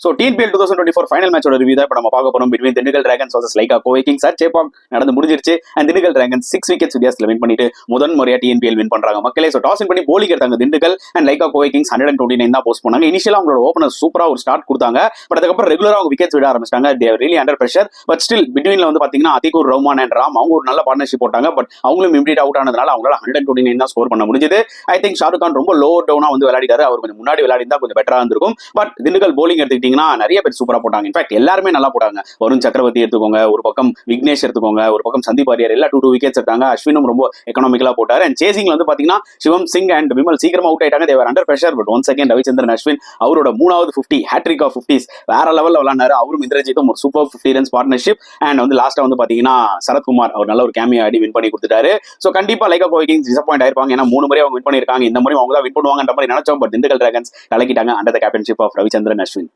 So TNPL 2024 final மேட்சோட review தான் இப்போ நம்ம பார்க்க போறோம். Between Dindigul dragons versus Lyca Kovai Kings at Chepauk நடந்து முடிஞ்சிருச்சு. அண்ட் திண்டுக்கல் டிராகன்ஸ் 6 விக்கெட்ஸ் வித்தியாசத்தில் வின் பண்ணிட்டு முதன் முறையா டிஎன்பிஎல் வின் பண்றாங்க மக்களே. ஸோ டாஸ் வின் பண்ணி போலிங் எடுத்தாங்க Dindigul. And Lyca Kovai Kings 129 தான் போஸ்ட் பண்ணாங்க. இனிஷியலா அவங்களோட ஓப்பனர் சூப்பரா ஒரு ஸ்டார்ட் கொடுத்தாங்க. பட் அதுக்கப்புறம் ரெகுலரா அவங்க விக்கெட்ஸ் விட ஆரம்பிச்சிட்டாங்க. They are really under pressure. But still பிட்வீன்ல வந்து பாத்தீங்கன்னா அதிகூர் ரஹ்மான் அண்ட் ராம் அவங்க ஒரு நல்ல பார்ட்னர்ஷிப் போட்டாங்க. பட் அவங்களும் இமிடியேட் அவுட் ஆனதுனால அவங்களால 129 தான் ஸ்கோர் பண்ண முடிஞ்சது. ஐ திங்க் ஷாருக் கான் ரொம்ப லோ டவுனா வந்து விளையாடிட்டாரு. அவர் கொஞ்சம் முன்னாடி விளையாடிந்தா கொஞ்சம் பெட்டரா இருந்திருக்கும். பட் திண்டுக்கல் போலிங் எடுத்துக்கிட்டீங்கன்னா நிறைய பேர் சூப்பரா போட்டாங்க. இன்ஃபேக்ட் எல்லாருமே நல்லா போட்டாங்க. வருண் சக்கரவர்த்தி எடுத்துக்கோங்க, ஒரு பக்கம் விக்னேஷ் எடுத்துக்கோங்க, ஒரு பக்கம் சந்தீப் வாரியர் எல்லா 2 விக்கெட்ஸ் எடுத்தாங்க. அஸ்வினும் ரொம்ப எக்கனாமிக்கலா போட்டாரு. அண்ட் சேசிங்ல வந்து பாத்தீங்கன்னா சிவம் சிங் அண்ட் விமல் சீக்கிரமா அவுட் ஆயிட்டாங்க. They are under pressure. But one second Ravichandran Ashwin அவரோட 3வது 50 ஹேட்ரிக் ஆஃப் 50s வேற லெவல்ல விளையாண்டாரு. அவரும் இந்திரஜித்தும் ஒரு சூப்பர் 50 ரன்ஸ் பார்ட்னர்ஷிப். அண்ட் வந்து லாஸ்டா வந்து பாத்தீங்கன்னா சரத்குமார் அவர் நல்ல ஒரு கேமியோ ஆடி வின் பண்ணி கொடுத்துட்டாரு. சோ கண்டிப்பா லைகா கோவை கிங்ஸ் டிசப்பாயிண்ட் ஆயிருப்பாங்க. ஏன்னா 3 முறை அவங்க வின் பண்ணிருக்காங்க. இந்த முறை அவங்க தான் வின் பண்ணுவாங்கன்ற மாதிரி நினைச்சோம். பட் திண்டுக்கல் டிராகன்ஸ் கலக்கிட்டாங்க under the captainship of Ravichandran Ashwin.